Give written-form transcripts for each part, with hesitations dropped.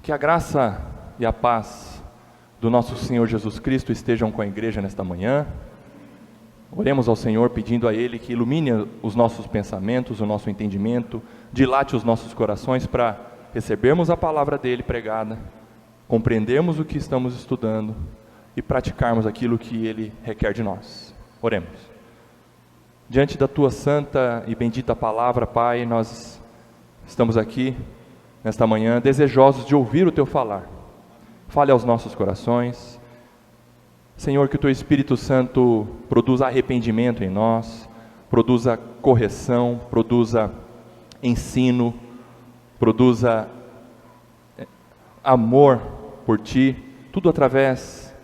Que a graça e a paz do nosso Senhor Jesus Cristo estejam com a igreja nesta manhã. Oremos ao Senhor pedindo a Ele que ilumine os nossos pensamentos, o nosso entendimento, dilate os nossos corações para recebermos a palavra dEle pregada, compreendermos o que estamos estudando e praticarmos aquilo que Ele requer de nós. Oremos. Diante da Tua santa e bendita palavra, Pai, nós estamos aqui nesta manhã desejosos de ouvir o Teu falar. Fale aos nossos corações. Senhor, que o Teu Espírito Santo produza arrependimento em nós, produza correção, produza ensino, produza amor por Ti, tudo através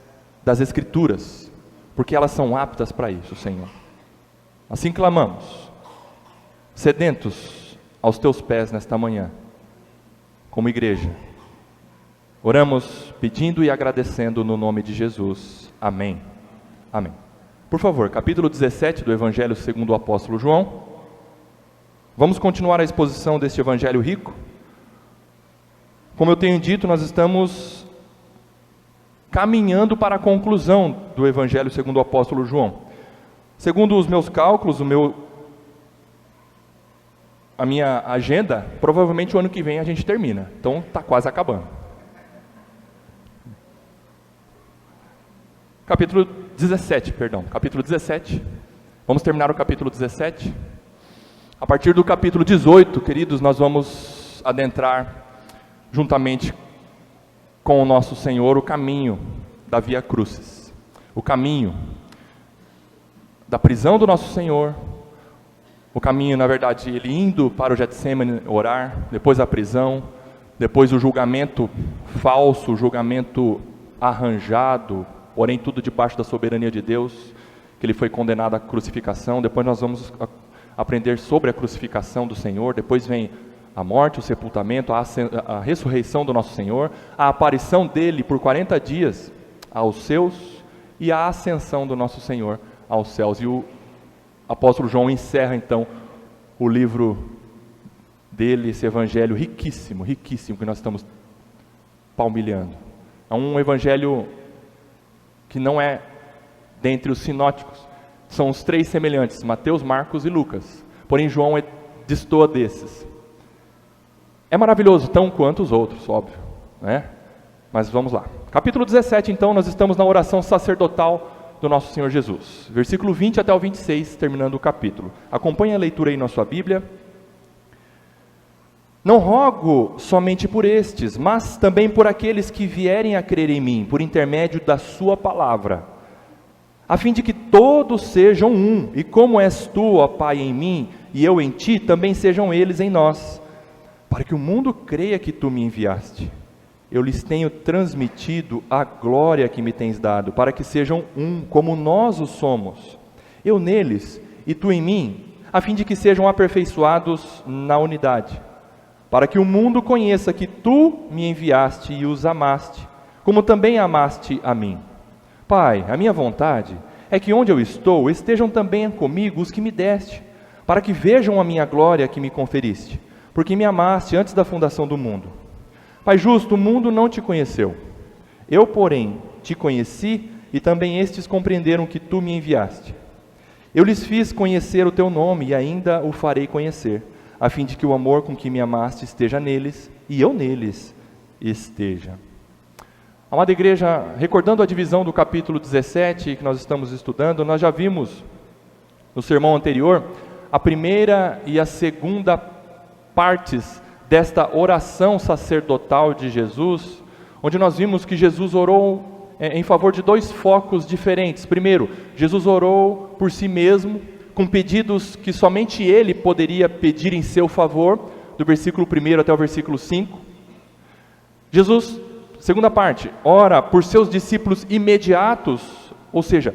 das Escrituras, porque elas são aptas para isso, Senhor. Assim clamamos, sedentos aos Teus pés nesta manhã, como igreja. Oramos pedindo e agradecendo no nome de Jesus. Amém. Amém. Por favor, capítulo 17 do Evangelho segundo o apóstolo João. Vamos continuar a exposição deste Evangelho rico. Como eu tenho dito, nós estamos caminhando para a conclusão do Evangelho segundo o apóstolo João. Segundo os meus cálculos, a minha agenda, provavelmente o ano que vem a gente termina. Então está quase acabando. Capítulo 17. Vamos terminar o capítulo 17. A partir do capítulo 18, queridos, nós vamos adentrar juntamente com o nosso Senhor o caminho da Via Crucis. O caminho da prisão do nosso Senhor. O caminho, na verdade, ele indo para o Getsemane orar, depois a prisão, depois o julgamento falso, o julgamento arranjado, porém tudo debaixo da soberania de Deus, que ele foi condenado à crucificação. Depois nós vamos aprender sobre a crucificação do Senhor. Depois vem a morte, o sepultamento, a ressurreição do nosso Senhor, a aparição dele por 40 dias aos seus e a ascensão do nosso Senhor aos céus. E o apóstolo João encerra então o livro dele, esse evangelho riquíssimo, que nós estamos palmilhando. É um evangelho que não é dentre os sinóticos, são os três semelhantes, Mateus, Marcos e Lucas, porém João destoa desses. É maravilhoso, tão quanto os outros, óbvio, né? Mas vamos lá. Capítulo 17, então, nós estamos na oração sacerdotal do nosso Senhor Jesus. Versículo 20 até o 26, terminando o capítulo. Acompanhe a leitura aí na sua Bíblia. Não rogo somente por estes, mas também por aqueles que vierem a crer em mim, por intermédio da sua palavra, a fim de que todos sejam um, e como és tu, ó Pai, em mim, e eu em ti, também sejam eles em nós, para que o mundo creia que tu me enviaste. Eu lhes tenho transmitido a glória que me tens dado, para que sejam um, como nós o somos, eu neles e tu em mim, a fim de que sejam aperfeiçoados na unidade, para que o mundo conheça que tu me enviaste e os amaste, como também amaste a mim. Pai, a minha vontade é que onde eu estou, estejam também comigo os que me deste, para que vejam a minha glória que me conferiste, porque me amaste antes da fundação do mundo. Pai justo, o mundo não te conheceu. Eu, porém, te conheci e também estes compreenderam que tu me enviaste. Eu lhes fiz conhecer o teu nome e ainda o farei conhecer, a fim de que o amor com que me amaste esteja neles e eu neles esteja. Amada igreja, recordando a divisão do capítulo 17 que nós estamos estudando, nós já vimos no sermão anterior a primeira e a segunda partes desta oração sacerdotal de Jesus, onde nós vimos que Jesus orou em favor de dois focos diferentes. Primeiro, Jesus orou por si mesmo, com pedidos que somente Ele poderia pedir em seu favor, do versículo 1 até o versículo 5. Jesus, segunda parte, ora por seus discípulos imediatos, ou seja,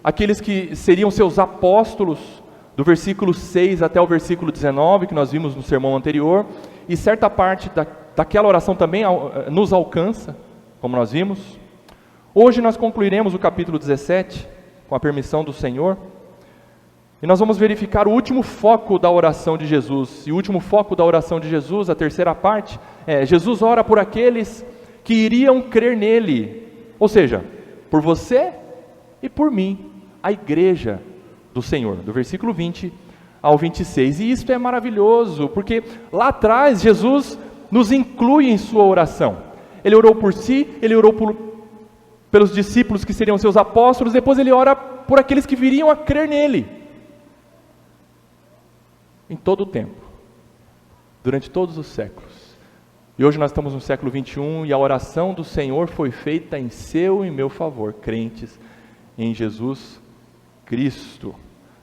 aqueles que seriam seus apóstolos, do versículo 6 até o versículo 19, que nós vimos no sermão anterior, e certa parte daquela oração também nos alcança, como nós vimos. Hoje nós concluiremos o capítulo 17, com a permissão do Senhor, e nós vamos verificar o último foco da oração de Jesus. E o último foco da oração de Jesus, a terceira parte, Jesus ora por aqueles que iriam crer nele, ou seja, por você e por mim, a igreja do Senhor, do versículo 20 ao 26, e isso é maravilhoso, porque lá atrás Jesus nos inclui em sua oração. Ele orou por si, ele orou pelos discípulos que seriam seus apóstolos, depois ele ora por aqueles que viriam a crer nele, em todo o tempo, durante todos os séculos. E hoje nós estamos no século 21 e a oração do Senhor foi feita em seu e meu favor, crentes em Jesus Cristo.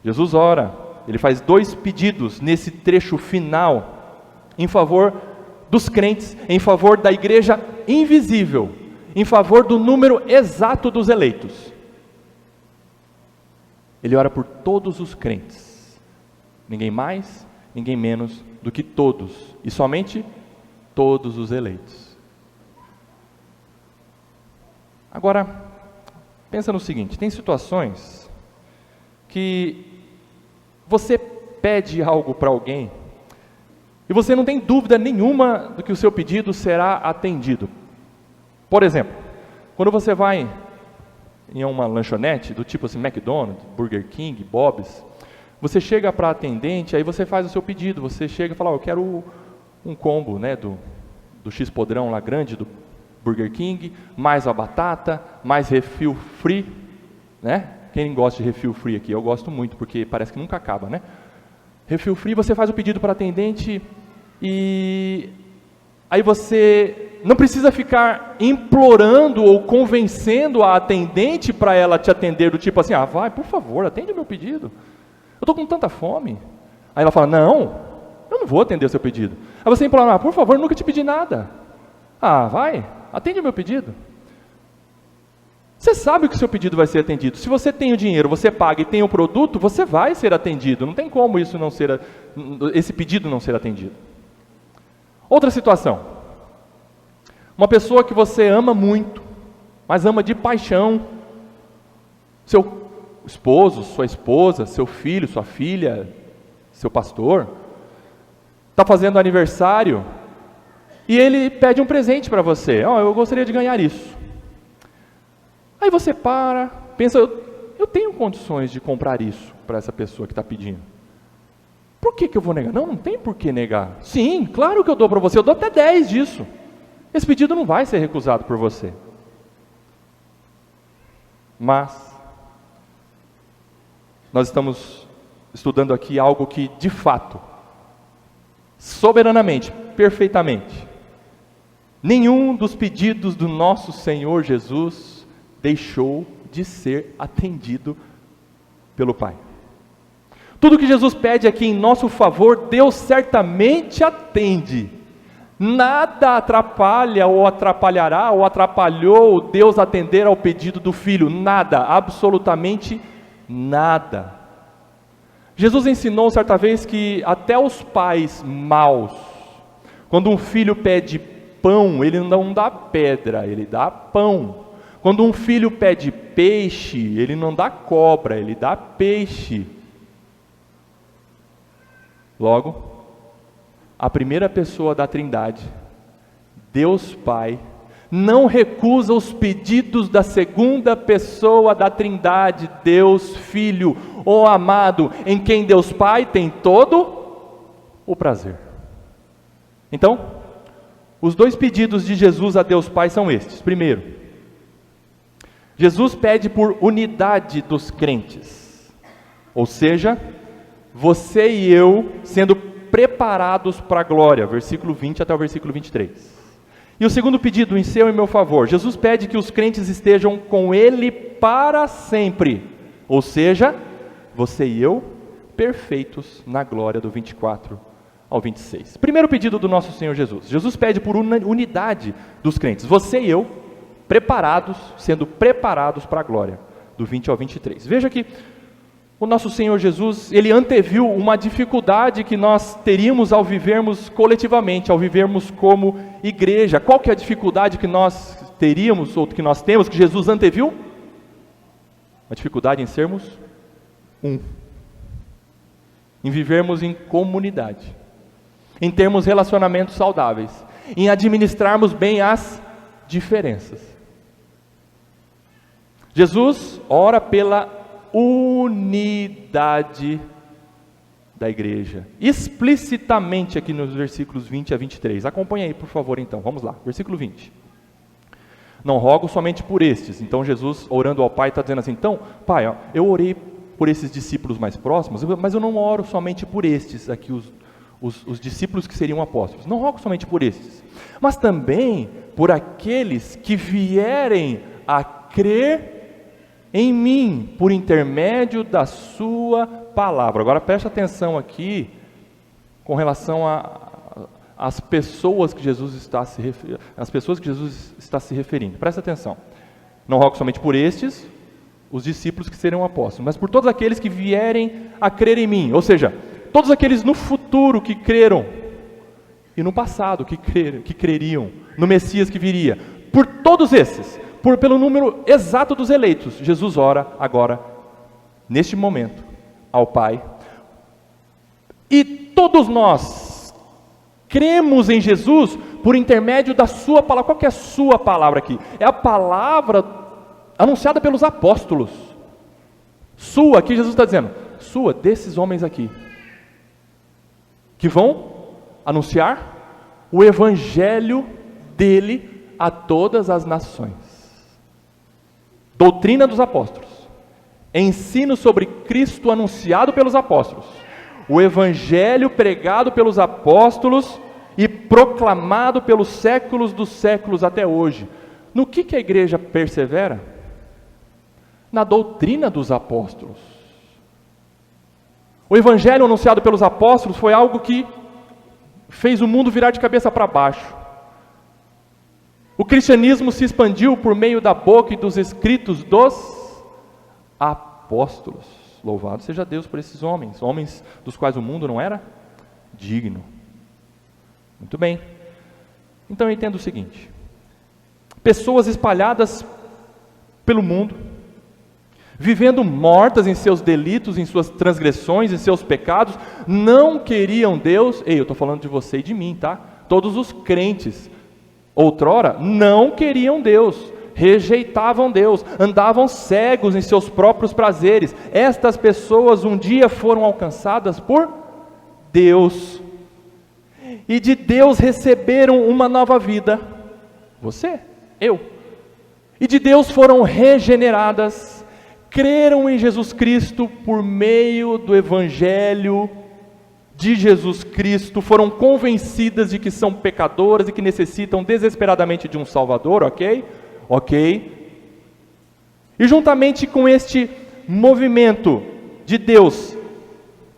Jesus ora, ele faz 2 pedidos nesse trecho final, em favor dos crentes, em favor da igreja invisível, em favor do número exato dos eleitos. Ele ora por todos os crentes, ninguém mais, ninguém menos do que todos, e somente todos os eleitos. Agora, pensa no seguinte, tem situações que você pede algo para alguém e você não tem dúvida nenhuma do que o seu pedido será atendido. Por exemplo, quando você vai em uma lanchonete do tipo assim, McDonald's, Burger King, Bob's, você chega para a atendente, aí você faz o seu pedido, você chega e fala, eu quero um combo, né, do X-podrão lá grande, do Burger King, mais a batata, mais refil free, né? Quem gosta de refil free aqui? Eu gosto muito, porque parece que nunca acaba, né? Refil free, você faz o pedido para a atendente e aí você não precisa ficar implorando ou convencendo a atendente para ela te atender, do tipo assim, vai, por favor, atende o meu pedido. Eu estou com tanta fome. Aí ela fala, não, eu não vou atender o seu pedido. Aí você implora, por favor, eu nunca te pedi nada. Vai, atende o meu pedido. Você sabe que o seu pedido vai ser atendido. Se você tem o dinheiro, você paga e tem o produto, você vai ser atendido. Não tem como esse pedido não ser atendido. Outra situação. Uma pessoa que você ama muito, mas ama de paixão. Seu esposo, sua esposa, seu filho, sua filha, seu pastor, está fazendo aniversário e ele pede um presente para você. Eu gostaria de ganhar isso. Aí você pensa, eu tenho condições de comprar isso para essa pessoa que está pedindo. Por que eu vou negar? Não tem por que negar. Sim, claro que eu dou para você, eu dou até 10 disso. Esse pedido não vai ser recusado por você. Mas nós estamos estudando aqui algo que, de fato, soberanamente, perfeitamente, nenhum dos pedidos do nosso Senhor Jesus deixou de ser atendido pelo Pai. Tudo que Jesus pede aqui em nosso favor, Deus certamente atende. Nada atrapalha ou atrapalhará ou atrapalhou Deus atender ao pedido do Filho. Nada, absolutamente nada. Jesus ensinou certa vez que até os pais maus, quando um filho pede pão, ele não dá pedra, ele dá pão. Quando um filho pede peixe, ele não dá cobra, ele dá peixe. Logo, a primeira pessoa da Trindade, Deus Pai, não recusa os pedidos da segunda pessoa da Trindade, Deus Filho, o amado, em quem Deus Pai tem todo o prazer. Então, os 2 pedidos de Jesus a Deus Pai são estes. Primeiro, Jesus pede por unidade dos crentes, ou seja, você e eu sendo preparados para a glória, versículo 20 até o versículo 23. E o segundo pedido em seu e meu favor, Jesus pede que os crentes estejam com Ele para sempre, ou seja, você e eu perfeitos na glória, do 24 ao 26. Primeiro pedido do nosso Senhor Jesus. Jesus pede por unidade dos crentes, você e eu preparados, sendo preparados para a glória, do 20 ao 23. Veja que o nosso Senhor Jesus, Ele anteviu uma dificuldade que nós teríamos ao vivermos coletivamente, ao vivermos como igreja. Qual que é a dificuldade que nós teríamos, ou que nós temos, que Jesus anteviu? A dificuldade em sermos um, em vivermos em comunidade, em termos relacionamentos saudáveis, em administrarmos bem as diferenças. Jesus ora pela unidade da igreja, explicitamente aqui nos versículos 20 a 23. Acompanhe aí, por favor, então. Vamos lá, versículo 20. Não rogo somente por estes. Então Jesus, orando ao Pai, está dizendo assim: então, Pai, ó, eu orei por esses discípulos mais próximos, mas eu não oro somente por estes aqui, os discípulos que seriam apóstolos. Não rogo somente por estes, mas também por aqueles que vierem a crer em mim, por intermédio da sua palavra. Agora preste atenção aqui, com relação às pessoas que Jesus está se referindo, Presta atenção. Não rogo somente por estes, os discípulos que serão apóstolos, mas por todos aqueles que vierem a crer em mim, ou seja, todos aqueles no futuro que creram, e no passado que creriam, no Messias que viria. Por todos esses, pelo número exato dos eleitos, Jesus ora agora, neste momento, ao Pai. E todos nós cremos em Jesus por intermédio da sua palavra. Qual que é a sua palavra aqui? É a palavra anunciada pelos apóstolos. Sua, aqui Jesus está dizendo, sua, desses homens aqui, que vão anunciar o evangelho dele a todas as nações. Doutrina dos apóstolos, ensino sobre Cristo anunciado pelos apóstolos, o evangelho pregado pelos apóstolos e proclamado pelos séculos dos séculos até hoje. No que a igreja persevera? Na doutrina dos apóstolos. O evangelho anunciado pelos apóstolos foi algo que fez o mundo virar de cabeça para baixo. O cristianismo se expandiu por meio da boca e dos escritos dos apóstolos. Louvado seja Deus por esses homens, homens dos quais o mundo não era digno. Muito bem. Então eu entendo o seguinte: pessoas espalhadas pelo mundo, vivendo mortas em seus delitos, em suas transgressões, em seus pecados, não queriam Deus. Ei, eu estou falando de você e de mim, tá? Todos os crentes, outrora, não queriam Deus, rejeitavam Deus, andavam cegos em seus próprios prazeres. Estas pessoas um dia foram alcançadas por Deus, e de Deus receberam uma nova vida. Você, eu. E de Deus foram regeneradas, creram em Jesus Cristo por meio do Evangelho de Jesus Cristo, foram convencidas de que são pecadoras e que necessitam desesperadamente de um Salvador, ok? Ok. E juntamente com este movimento de Deus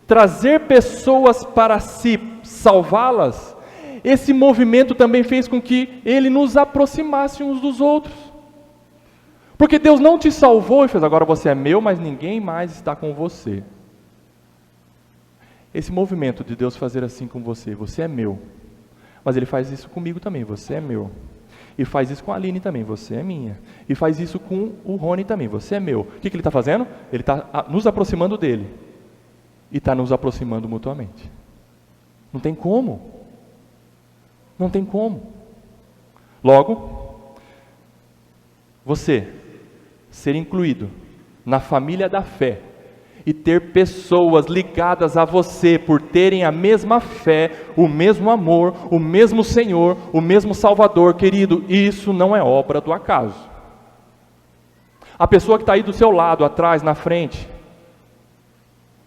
trazer pessoas para si, salvá-las, esse movimento também fez com que Ele nos aproximasse uns dos outros. Porque Deus não te salvou e fez, agora você é meu, mas ninguém mais está com você. Esse movimento de Deus fazer assim com você, você é meu, mas Ele faz isso comigo também, você é meu. E faz isso com a Aline também, você é minha. E faz isso com o Rony também, você é meu. O que Ele está fazendo? Ele está nos aproximando dEle. E está nos aproximando mutuamente. Não tem como. Não tem como. Logo, você ser incluído na família da fé e ter pessoas ligadas a você por terem a mesma fé, o mesmo amor, o mesmo Senhor, o mesmo Salvador, querido, isso não é obra do acaso. A pessoa que está aí do seu lado, atrás, na frente,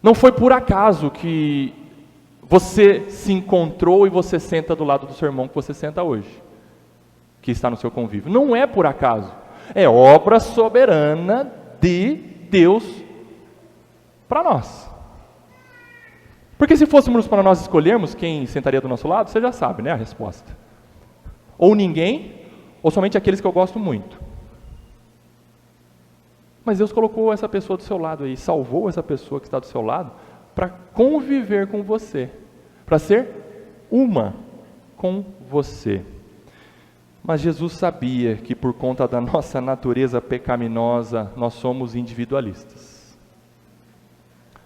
não foi por acaso que você se encontrou e você senta do lado do seu irmão que você senta hoje, que está no seu convívio. Não é por acaso, é obra soberana de Deus para nós. Porque se fôssemos para nós escolhermos quem sentaria do nosso lado, você já sabe, né, a resposta. Ou ninguém, ou somente aqueles que eu gosto muito. Mas Deus colocou essa pessoa do seu lado aí, salvou essa pessoa que está do seu lado, para conviver com você, para ser uma com você. Mas Jesus sabia que por conta da nossa natureza pecaminosa, nós somos individualistas.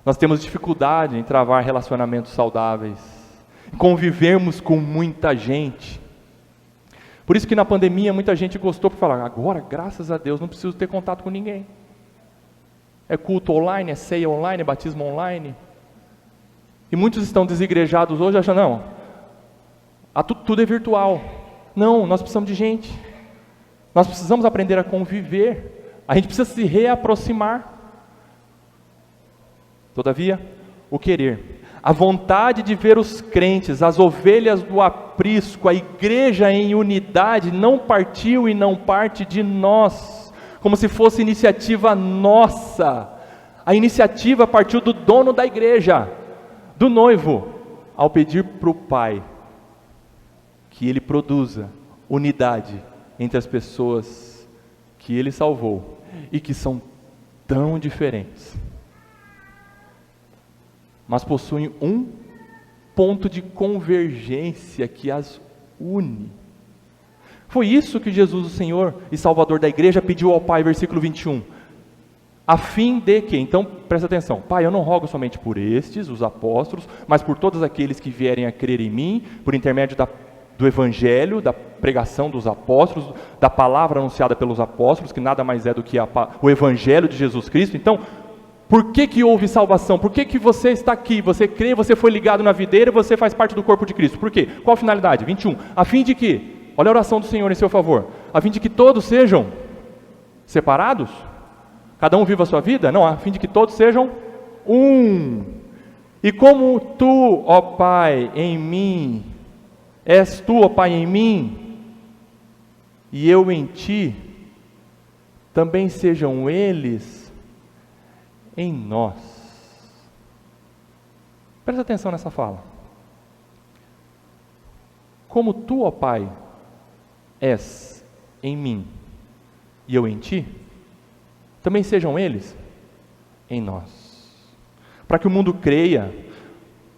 Nós temos dificuldade em travar relacionamentos saudáveis, convivermos com muita gente. Por isso que na pandemia muita gente gostou por falar, agora, graças a Deus, não preciso ter contato com ninguém. É culto online, é ceia online, é batismo online. E muitos estão desigrejados hoje achando, não, tudo é virtual. Não, nós precisamos de gente. Nós precisamos aprender a conviver. A gente precisa se reaproximar. Todavia, o querer, a vontade de ver os crentes, as ovelhas do aprisco, a igreja em unidade, não partiu e não parte de nós, como se fosse iniciativa nossa. A iniciativa partiu do dono da igreja, do noivo, ao pedir para o Pai que Ele produza unidade entre as pessoas que Ele salvou e que são tão diferentes, mas possuem um ponto de convergência que as une. Foi isso que Jesus, o Senhor e Salvador da igreja, pediu ao Pai, versículo 21. A fim de que, então presta atenção, Pai, eu não rogo somente por estes, os apóstolos, mas por todos aqueles que vierem a crer em mim, por intermédio do Evangelho, da pregação dos apóstolos, da palavra anunciada pelos apóstolos, que nada mais é do que o Evangelho de Jesus Cristo. Então, por que houve salvação? Por que você está aqui? Você crê, você foi ligado na videira, você faz parte do corpo de Cristo. Por quê? Qual a finalidade? 21. A fim de que, olha a oração do Senhor em seu favor, a fim de que todos sejam separados? Cada um viva a sua vida? Não, a fim de que todos sejam um. E como tu, ó Pai, em mim, és tu, ó Pai, em mim, e eu em ti, também sejam eles em nós. Presta atenção nessa fala. Como tu, ó Pai, és em mim, e eu em ti, também sejam eles em nós. Para que o mundo creia,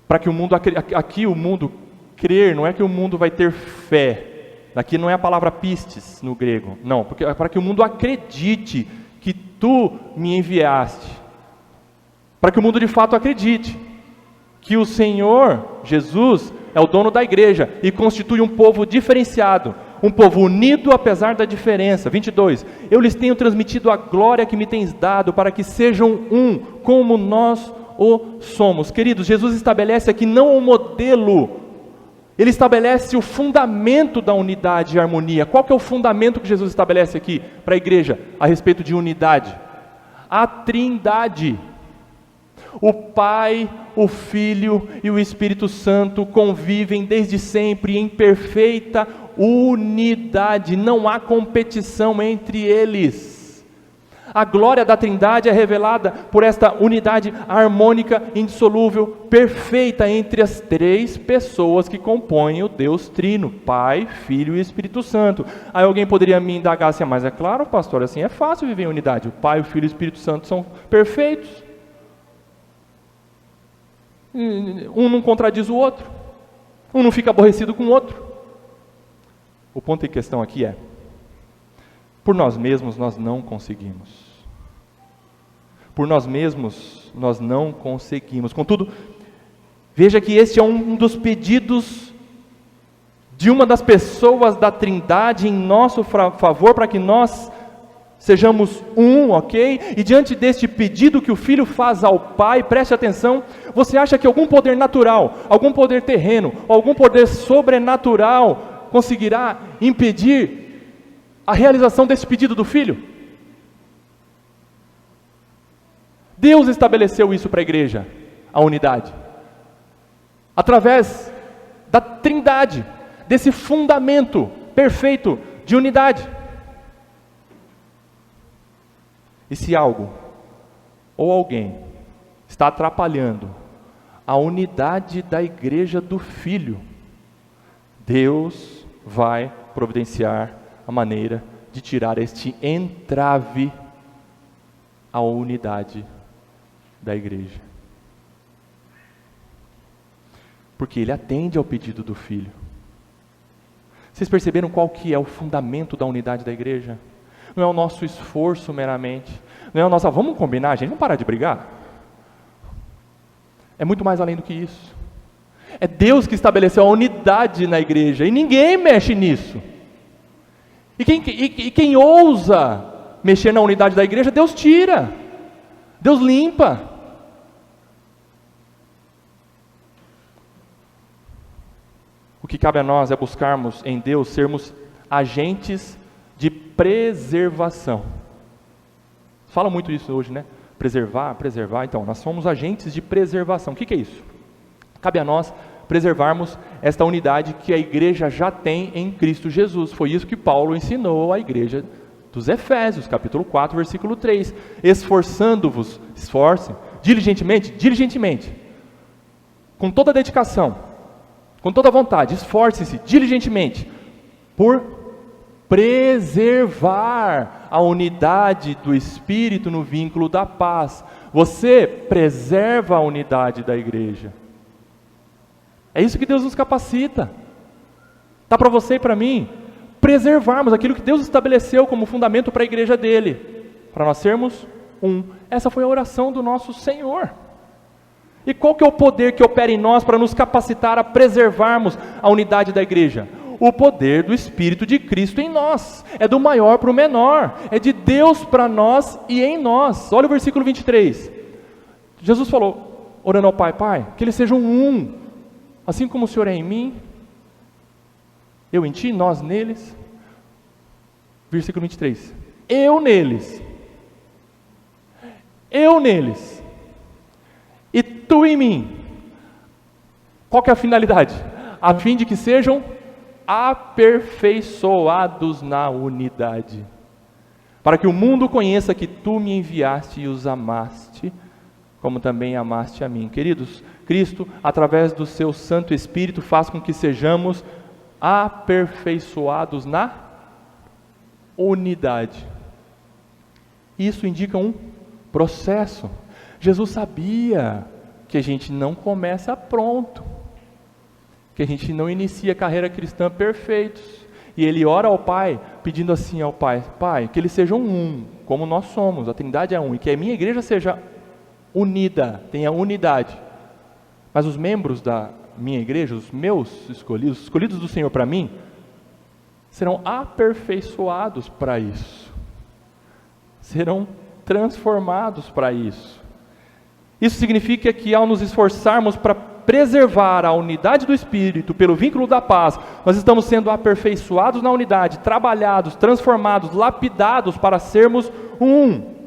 para que o mundo, aqui o mundo crer, não é que o mundo vai ter fé, aqui não é a palavra pistes no grego, não, porque é para que o mundo acredite que tu me enviaste, para que o mundo de fato acredite que o Senhor Jesus é o dono da igreja e constitui um povo diferenciado, um povo unido apesar da diferença. 22, eu lhes tenho transmitido a glória que me tens dado, para que sejam um, como nós o somos. Queridos, Jesus estabelece aqui não um modelo, Ele estabelece o fundamento da unidade e harmonia. Qual que é o fundamento que Jesus estabelece aqui para a igreja, a respeito de unidade? A Trindade. O Pai, o Filho e o Espírito Santo convivem desde sempre em perfeita unidade, não há competição entre eles. A glória da Trindade é revelada por esta unidade harmônica, indissolúvel, perfeita entre as três pessoas que compõem o Deus Trino, Pai, Filho e Espírito Santo. Aí alguém poderia me indagar assim, mas é claro, pastor, assim é fácil viver em unidade, o Pai, o Filho e o Espírito Santo são perfeitos. Um não contradiz o outro, um não fica aborrecido com o outro. O ponto em questão aqui é, por nós mesmos nós não conseguimos. Por nós mesmos nós não conseguimos. Contudo, veja que este é um dos pedidos de uma das pessoas da Trindade em nosso favor, para que nós sejamos um, ok? E diante deste pedido que o Filho faz ao Pai, preste atenção, você acha que algum poder natural, algum poder terreno, algum poder sobrenatural conseguirá impedir a realização desse pedido do Filho? Deus estabeleceu isso para a igreja, a unidade, através da Trindade, desse fundamento perfeito de unidade. E se algo ou alguém está atrapalhando a unidade da igreja do Filho, Deus vai providenciar a maneira de tirar este entrave à unidade da igreja. Porque Ele atende ao pedido do Filho. Vocês perceberam qual que é o fundamento da unidade da igreja? Não é o nosso esforço meramente, não é o nosso, vamos combinar, gente, vamos parar de brigar. É muito mais além do que isso. É Deus que estabeleceu a unidade na igreja, e ninguém mexe nisso. E quem ousa mexer na unidade da igreja, Deus tira, Deus limpa. O que cabe a nós é buscarmos em Deus sermos agentes de preservação. Fala muito isso hoje, né? Preservar. Então, nós somos agentes de preservação. O que é isso? Cabe a nós preservarmos esta unidade que a igreja já tem em Cristo Jesus. Foi isso que Paulo ensinou à igreja dos Efésios, capítulo 4, versículo 3. Esforçando-vos, esforcem, diligentemente, com toda a dedicação, com toda a vontade, esforcem-se diligentemente por preservar a unidade do Espírito no vínculo da paz. Você preserva a unidade da igreja. É isso que Deus nos capacita. Está para você e para mim preservarmos aquilo que Deus estabeleceu como fundamento para a igreja dele, para nós sermos um. Essa foi a oração do nosso Senhor. E qual que é o poder que opera em nós para nos capacitar a preservarmos a unidade da igreja? O poder do Espírito de Cristo em nós. É do maior para o menor. É de Deus para nós e em nós. Olha o versículo 23. Jesus falou, orando ao Pai, Pai, que eles sejam um, assim como o Senhor é em mim, eu em ti, nós neles. Versículo 23. Eu neles, e tu em mim. Qual que é a finalidade? A fim de que sejam aperfeiçoados na unidade, para que o mundo conheça que tu me enviaste e os amaste, como também amaste a mim. Queridos, Cristo, através do seu Santo Espírito, faz com que sejamos aperfeiçoados na unidade. Isso indica um processo. Jesus sabia que a gente não começa pronto, que a gente não inicia a carreira cristã perfeitos, e ele ora ao Pai, pedindo assim ao Pai, Pai, que eles sejam um, como nós somos, a Trindade é um, e que a minha igreja seja unida, tenha unidade, mas os membros da minha igreja, os meus escolhidos, os escolhidos do Senhor para mim, serão aperfeiçoados para isso, serão transformados para isso. Isso significa que ao nos esforçarmos para preservar a unidade do Espírito pelo vínculo da paz, nós estamos sendo aperfeiçoados na unidade, trabalhados, transformados, lapidados para sermos um.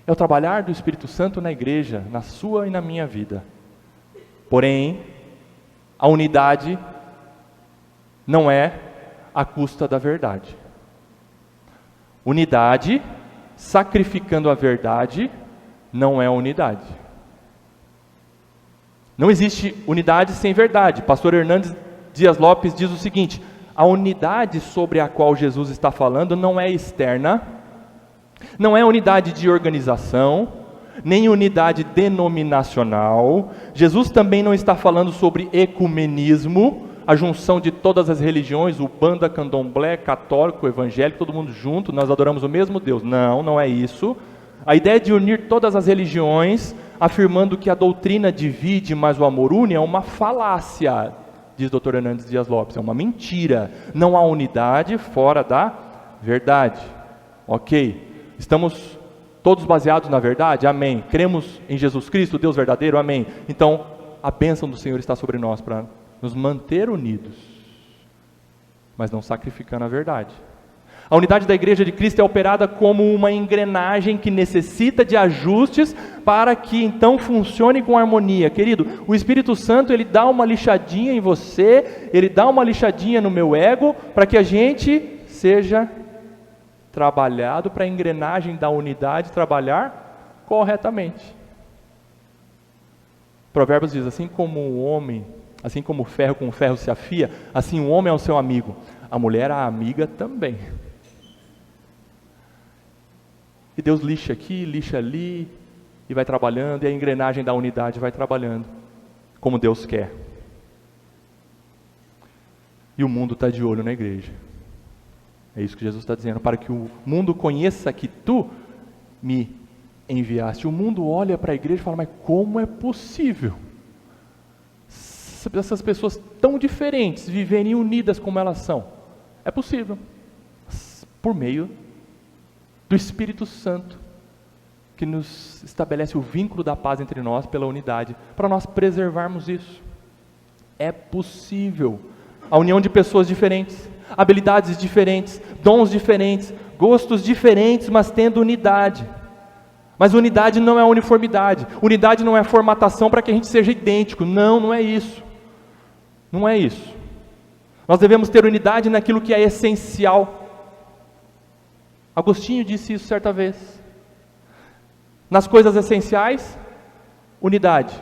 É o trabalhar do Espírito Santo na igreja, na sua e na minha vida. Porém, a unidade não é à custa da verdade. Unidade, sacrificando a verdade, não é unidade. Não existe unidade sem verdade. Pastor Hernandes Dias Lopes diz o seguinte: a unidade sobre a qual Jesus está falando não é externa, não é unidade de organização, nem unidade denominacional. Jesus também não está falando sobre ecumenismo, a junção de todas as religiões, Umbanda, Candomblé, católico, evangélico, todo mundo junto, nós adoramos o mesmo Deus. Não, não é isso. A ideia de unir todas as religiões, afirmando que a doutrina divide, mas o amor une, é uma falácia, diz o Dr. Hernandes Dias Lopes, é uma mentira. Não há unidade fora da verdade. Ok, estamos todos baseados na verdade? Amém. Cremos em Jesus Cristo, Deus verdadeiro? Amém. Então, a bênção do Senhor está sobre nós para nos manter unidos, mas não sacrificando a verdade. A unidade da igreja de Cristo é operada como uma engrenagem que necessita de ajustes para que então funcione com harmonia. Querido, o Espírito Santo, ele dá uma lixadinha em você, ele dá uma lixadinha no meu ego, para que a gente seja trabalhado para a engrenagem da unidade trabalhar corretamente. Provérbios diz, assim como o homem, assim como o ferro com o ferro se afia, assim o homem é o seu amigo, a mulher é a amiga também. E Deus lixa aqui, lixa ali, e vai trabalhando, e a engrenagem da unidade vai trabalhando, como Deus quer. E o mundo está de olho na igreja. É isso que Jesus está dizendo, para que o mundo conheça que tu me enviaste. O mundo olha para a igreja e fala, mas como é possível essas pessoas tão diferentes viverem unidas como elas são? É possível, por meio do Espírito Santo, que nos estabelece o vínculo da paz entre nós pela unidade, para nós preservarmos isso. É possível a união de pessoas diferentes, habilidades diferentes, dons diferentes, gostos diferentes, mas tendo unidade. Mas unidade não é uniformidade, unidade não é formatação para que a gente seja idêntico, não é isso. Não é isso. Nós devemos ter unidade naquilo que é essencial. Agostinho disse isso certa vez. Nas coisas essenciais, unidade.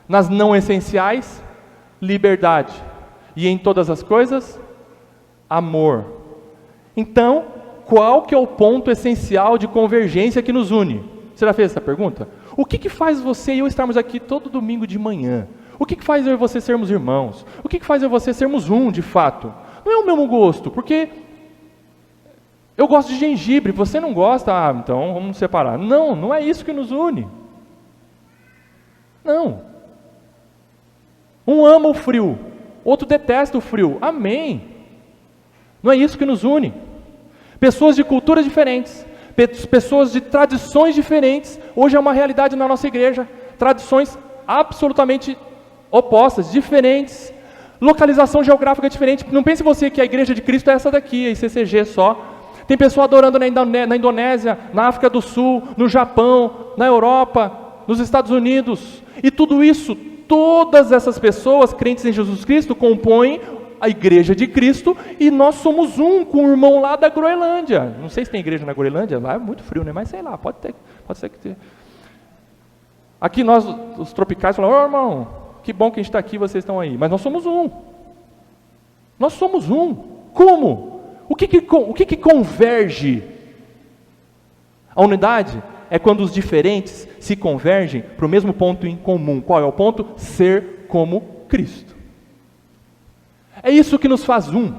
Nas não essenciais, liberdade. E em todas as coisas, amor. Então, qual que é o ponto essencial de convergência que nos une? Você já fez essa pergunta? O que faz você e eu estarmos aqui todo domingo de manhã? O que faz eu e você sermos irmãos? O que faz eu e você sermos um, de fato? Não é o mesmo gosto, porque eu gosto de gengibre, você não gosta, então vamos nos separar. Não, não é isso que nos une. Não. Um ama o frio, outro detesta o frio. Amém. Não é isso que nos une. Pessoas de culturas diferentes, pessoas de tradições diferentes. Hoje é uma realidade na nossa igreja. Tradições absolutamente opostas, diferentes. Localização geográfica diferente. Não pense você que a igreja de Cristo é essa daqui, a ICCG só. Tem pessoa adorando na Indonésia, na África do Sul, no Japão, na Europa, nos Estados Unidos. E tudo isso, todas essas pessoas crentes em Jesus Cristo compõem a igreja de Cristo, e nós somos um com o irmão lá da Groenlândia. Não sei se tem igreja na Groenlândia, lá é muito frio, né? Mas sei lá, pode ser que tenha. Aqui nós, os tropicais, falamos: irmão, que bom que a gente está aqui, vocês estão aí. Mas nós somos um. Nós somos um. Como? O que converge? A unidade é quando os diferentes se convergem para o mesmo ponto em comum. Qual é o ponto? Ser como Cristo. É isso que nos faz um.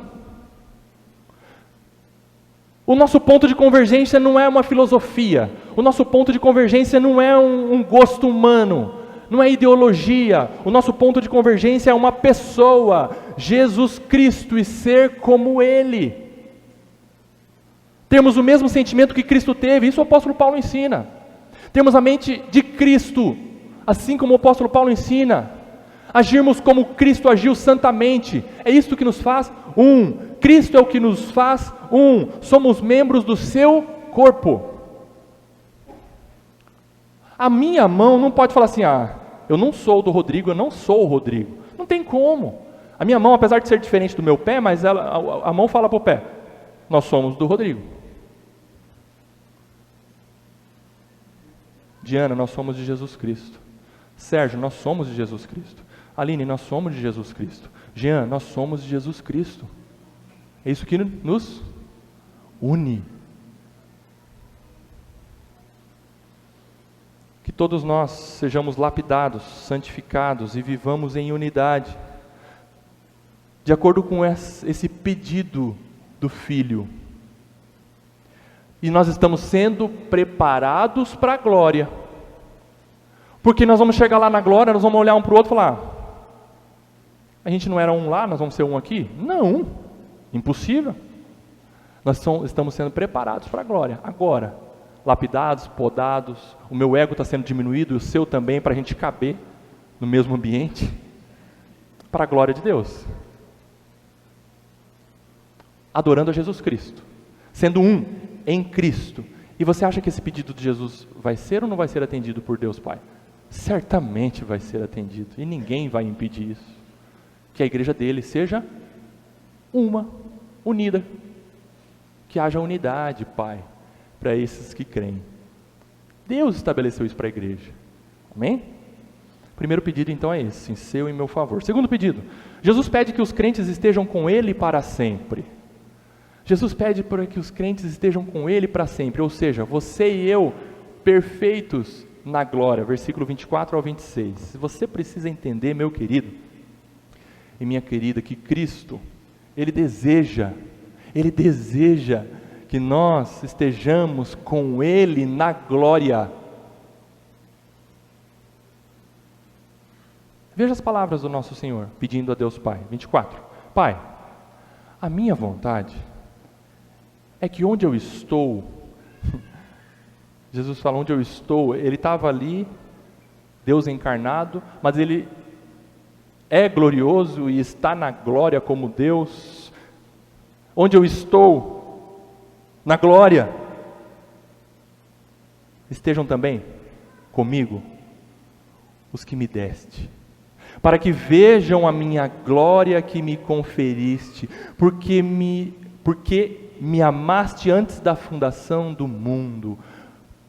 O nosso ponto de convergência não é uma filosofia. O nosso ponto de convergência não é um gosto humano. Não é ideologia. O nosso ponto de convergência é uma pessoa, Jesus Cristo, e ser como Ele. Temos o mesmo sentimento que Cristo teve, isso o apóstolo Paulo ensina. Temos a mente de Cristo, assim como o apóstolo Paulo ensina. Agirmos como Cristo agiu santamente, é isso que nos faz um. Cristo é o que nos faz um, somos membros do seu corpo. A minha mão não pode falar assim: eu não sou do Rodrigo, eu não sou o Rodrigo. Não tem como. A minha mão, apesar de ser diferente do meu pé, mas a mão fala para o pé: nós somos do Rodrigo. Diana, nós somos de Jesus Cristo. Sérgio, nós somos de Jesus Cristo. Aline, nós somos de Jesus Cristo. Jean, nós somos de Jesus Cristo. É isso que nos une. Que todos nós sejamos lapidados, santificados e vivamos em unidade, de acordo com esse pedido do Filho. E nós estamos sendo preparados para a glória. Porque nós vamos chegar lá na glória, nós vamos olhar um para o outro e falar: a gente não era um lá, nós vamos ser um aqui? Não, impossível. Nós estamos sendo preparados para a glória, agora. Lapidados, podados, o meu ego está sendo diminuído, e o seu também, para a gente caber no mesmo ambiente, para a glória de Deus. Adorando a Jesus Cristo, sendo um em Cristo. E você acha que esse pedido de Jesus vai ser ou não vai ser atendido por Deus Pai? Certamente vai ser atendido, e ninguém vai impedir isso. Que a igreja dele seja uma, unida. Que haja unidade, Pai, para esses que creem. Deus estabeleceu isso para a igreja. Amém? Primeiro pedido então é esse, em seu e em meu favor. Segundo pedido, Jesus pede que os crentes estejam com Ele para sempre. Jesus pede para que os crentes estejam com Ele para sempre, ou seja, você e eu, perfeitos na glória, versículo 24 ao 26. Você precisa entender, meu querido e minha querida, que Cristo, Ele deseja que nós estejamos com Ele na glória. Veja as palavras do nosso Senhor, pedindo a Deus Pai. 24. Pai, A minha vontade é que onde eu estou, Jesus fala onde eu estou, ele estava ali, Deus encarnado, mas ele é glorioso e está na glória como Deus. Onde eu estou, na glória, estejam também comigo os que me deste, para que vejam a minha glória que me conferiste, porque me amaste antes da fundação do mundo.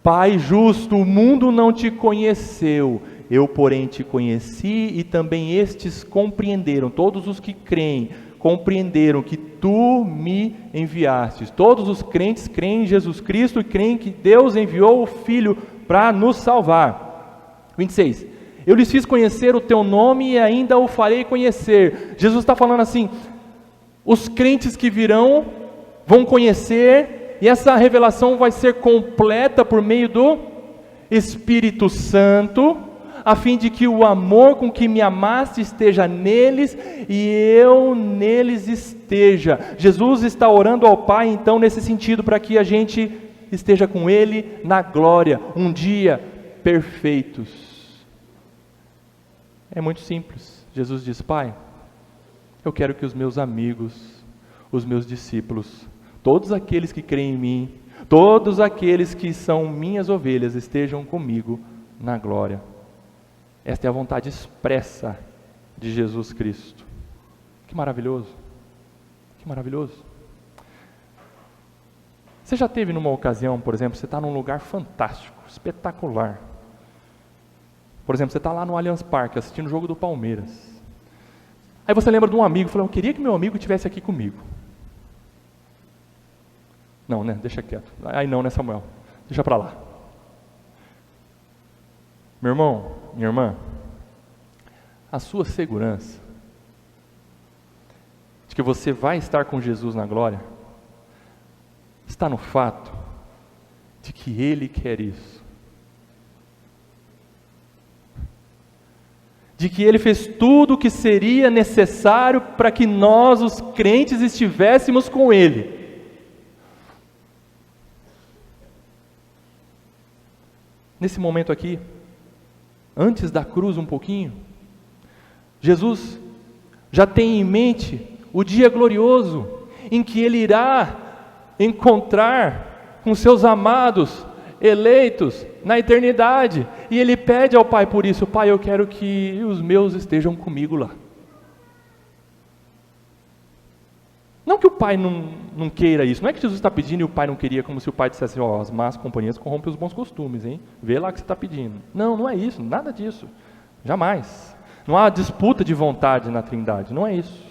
Pai justo, o mundo não te conheceu, eu porém te conheci, e também estes compreenderam, todos os que creem, compreenderam que tu me enviastes. Todos os crentes creem em Jesus Cristo e creem que Deus enviou o Filho para nos salvar. 26. Eu lhes fiz conhecer o teu nome e ainda o farei conhecer. Jesus está falando assim, os crentes que virão vão conhecer, e essa revelação vai ser completa por meio do Espírito Santo, a fim de que o amor com que me amaste esteja neles e eu neles esteja. Jesus está orando ao Pai, então, nesse sentido, para que a gente esteja com Ele na glória, um dia perfeitos. É muito simples. Jesus diz: Pai, eu quero que os meus amigos, os meus discípulos, todos aqueles que creem em mim, todos aqueles que são minhas ovelhas, estejam comigo na glória. Esta é a vontade expressa de Jesus Cristo. Que maravilhoso, que maravilhoso. Você já teve numa ocasião, por exemplo, você está num lugar fantástico, espetacular. Por exemplo, você está lá no Allianz Parque, assistindo o jogo do Palmeiras. Aí você lembra de um amigo, falou: eu queria que meu amigo estivesse aqui comigo. Não, né? Deixa quieto. Aí não, né, Samuel? Deixa para lá. Meu irmão, minha irmã, a sua segurança de que você vai estar com Jesus na glória está no fato de que Ele quer isso. De que Ele fez tudo o que seria necessário para que nós, os crentes, estivéssemos com Ele. Nesse momento aqui, antes da cruz um pouquinho, Jesus já tem em mente o dia glorioso em que Ele irá encontrar com seus amados, eleitos na eternidade, e Ele pede ao Pai por isso: Pai, eu quero que os meus estejam comigo lá. Não que o Pai não queira isso, não é que Jesus está pedindo e o Pai não queria, como se o Pai dissesse: ó, as más companhias corrompem os bons costumes, hein? Vê lá o que você está pedindo. Não, não é isso, nada disso, jamais. Não há disputa de vontade na Trindade, não é isso.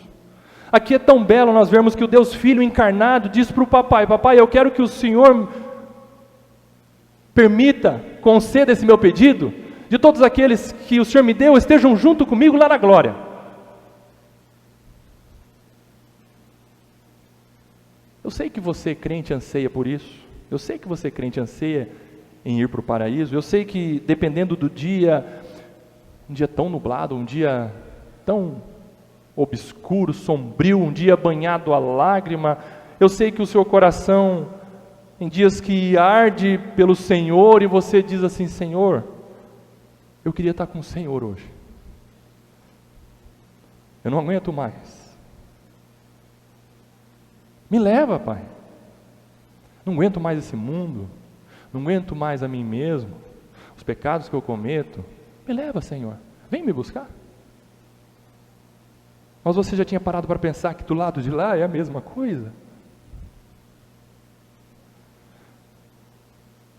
Aqui é tão belo nós vermos que o Deus Filho encarnado diz para o Papai: Papai, eu quero que o Senhor permita, conceda esse meu pedido, de todos aqueles que o Senhor me deu, estejam junto comigo lá na glória. Eu sei que você, crente, anseia por isso. Eu sei que você, crente, anseia em ir para o paraíso. Eu sei que, dependendo do dia, um dia tão nublado, um dia tão obscuro, sombrio, um dia banhado a lágrima, eu sei que o seu coração, em dias que arde pelo Senhor, e você diz assim: Senhor, eu queria estar com o Senhor hoje. Eu não aguento mais. Me leva, Pai. Não aguento mais esse mundo, não aguento mais a mim mesmo, os pecados que eu cometo. Me leva, Senhor, vem me buscar. Mas você já tinha parado para pensar que do lado de lá é a mesma coisa?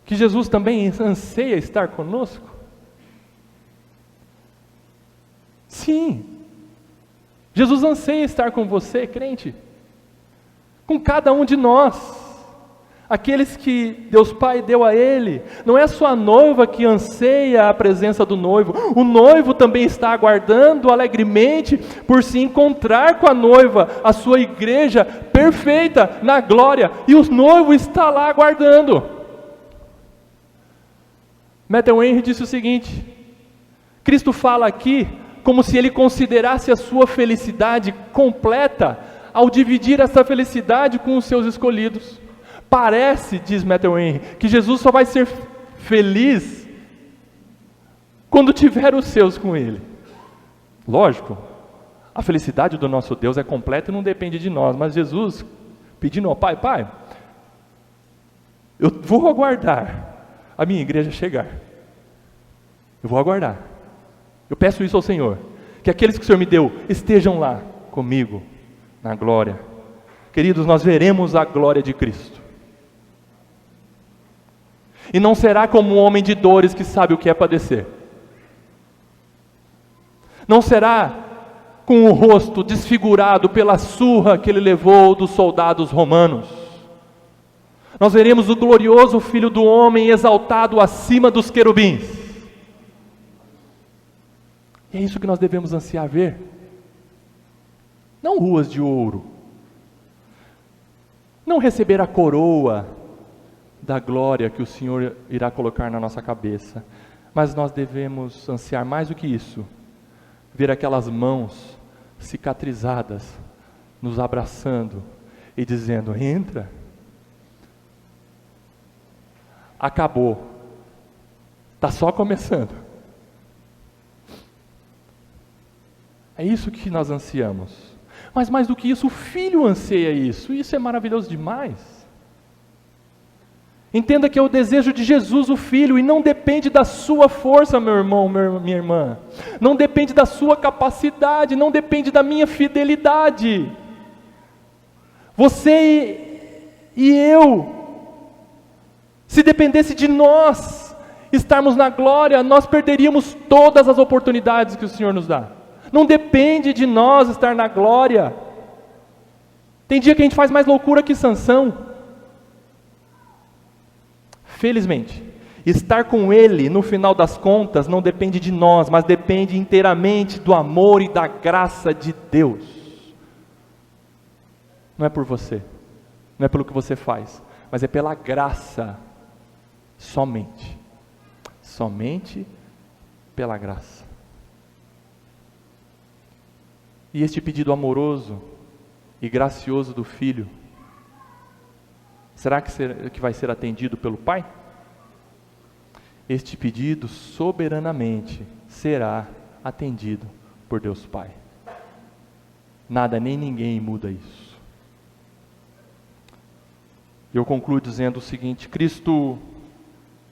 Que Jesus também anseia estar conosco? Sim, Jesus anseia estar com você, crente, com cada um de nós, aqueles que Deus Pai deu a Ele. Não é só a noiva que anseia a presença do noivo, o noivo também está aguardando alegremente por se encontrar com a noiva, a sua igreja perfeita na glória, e o noivo está lá aguardando. Matthew Henry disse o seguinte: Cristo fala aqui como se Ele considerasse a sua felicidade completa ao dividir essa felicidade com os seus escolhidos. Parece, diz Matthew Henry, que Jesus só vai ser feliz quando tiver os seus com Ele. Lógico, a felicidade do nosso Deus é completa e não depende de nós, mas Jesus pedindo ao Pai, Pai, eu vou aguardar a minha igreja chegar. Eu vou aguardar. Eu peço isso ao Senhor, que aqueles que o Senhor me deu estejam lá comigo, na glória. Queridos, nós veremos a glória de Cristo. E não será como um homem de dores que sabe o que é padecer. Não será com o rosto desfigurado pela surra que ele levou dos soldados romanos. Nós veremos o glorioso Filho do Homem exaltado acima dos querubins. E é isso que nós devemos ansiar ver. Não ruas de ouro. Não receber a coroa da glória que o Senhor irá colocar na nossa cabeça. Mas nós devemos ansiar mais do que isso. Ver aquelas mãos cicatrizadas nos abraçando e dizendo: entra. Acabou. Está só começando. É isso que nós ansiamos. Mas mais do que isso, o Filho anseia isso. Isso é maravilhoso demais. Entenda que é o desejo de Jesus, o Filho, e não depende da sua força, meu irmão, minha irmã. Não depende da sua capacidade, não depende da minha fidelidade. Você e eu, se dependesse de nós estarmos na glória, nós perderíamos todas as oportunidades que o Senhor nos dá. Não depende de nós estar na glória. Tem dia que a gente faz mais loucura que Sansão. Felizmente, estar com Ele no final das contas não depende de nós, mas depende inteiramente do amor e da graça de Deus. Não é por você, não é pelo que você faz, mas é pela graça, somente. Somente pela graça. E este pedido amoroso e gracioso do Filho, será que vai ser atendido pelo Pai? Este pedido soberanamente será atendido por Deus Pai. Nada nem ninguém muda isso. Eu concluo dizendo o seguinte: Cristo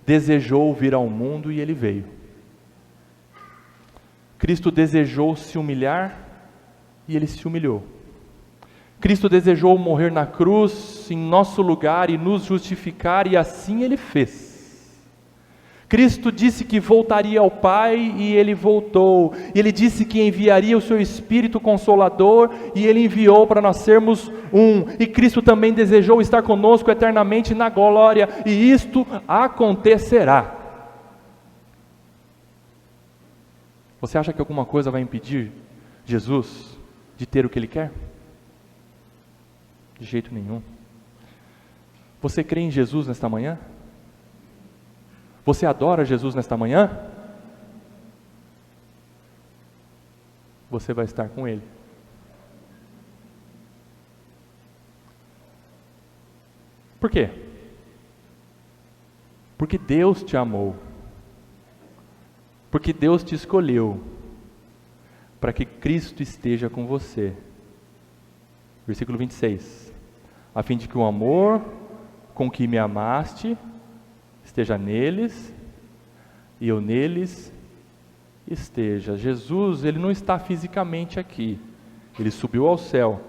desejou vir ao mundo e Ele veio. Cristo desejou se humilhar e Ele se humilhou. Cristo desejou morrer na cruz em nosso lugar e nos justificar, e assim Ele fez. Cristo disse que voltaria ao Pai e Ele voltou. Ele disse que enviaria o Seu Espírito Consolador e Ele enviou para nós sermos um. E Cristo também desejou estar conosco eternamente na glória, e isto acontecerá. Você acha que alguma coisa vai impedir Jesus de ter o que Ele quer? De jeito nenhum. Você crê em Jesus nesta manhã? Você adora Jesus nesta manhã? Você vai estar com Ele. Por quê? Porque Deus te amou. Porque Deus te escolheu para que Cristo esteja com você. Versículo 26. A fim de que o amor com que me amaste esteja neles e eu neles esteja. Jesus, Ele não está fisicamente aqui. Ele subiu ao céu.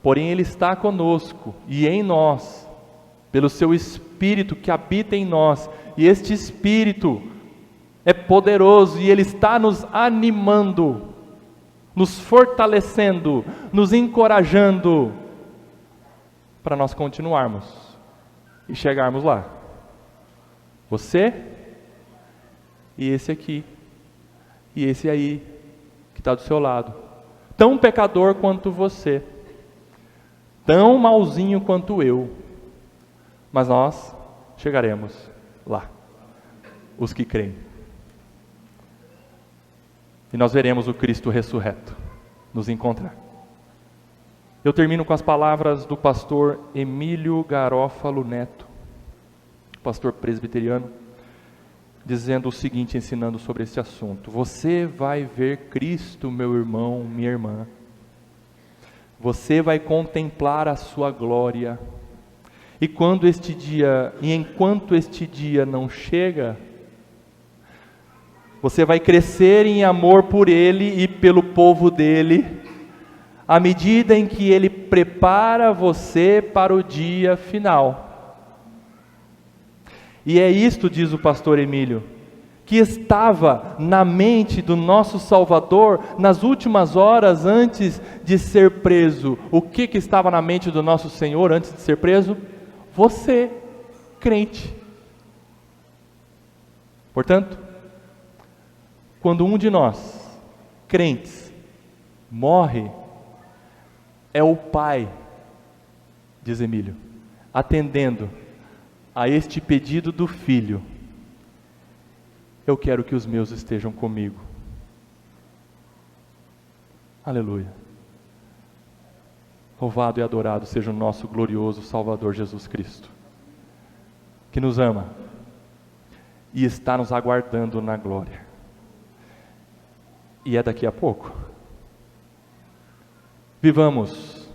Porém, Ele está conosco e em nós, pelo Seu Espírito que habita em nós. E este Espírito é poderoso e Ele está nos animando, nos fortalecendo, nos encorajando para nós continuarmos e chegarmos lá. Você e esse aqui e esse aí que está do seu lado, tão pecador quanto você, tão malzinho quanto eu, mas nós chegaremos lá, os que creem. E nós veremos o Cristo ressurreto nos encontrar. Eu termino com as palavras do pastor Emílio Garófalo Neto, pastor presbiteriano, dizendo o seguinte, ensinando sobre esse assunto: você vai ver Cristo, meu irmão, minha irmã. Você vai contemplar a sua glória. E enquanto este dia não chega, você vai crescer em amor por Ele e pelo povo dEle, à medida em que Ele prepara você para o dia final. E é isto, diz o pastor Emílio, que estava na mente do nosso Salvador nas últimas horas antes de ser preso. O que estava na mente do nosso Senhor antes de ser preso? Você, crente. Portanto, quando um de nós, crentes, morre, é o Pai, diz Emílio, atendendo a este pedido do Filho: eu quero que os meus estejam comigo. Aleluia. Louvado e adorado seja o nosso glorioso Salvador Jesus Cristo, que nos ama e está nos aguardando na glória. E é daqui a pouco. Vivamos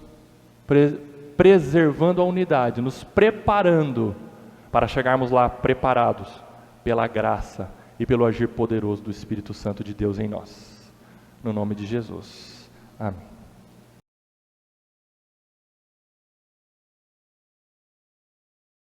preservando a unidade, nos preparando para chegarmos lá preparados pela graça e pelo agir poderoso do Espírito Santo de Deus em nós. No nome de Jesus. Amém.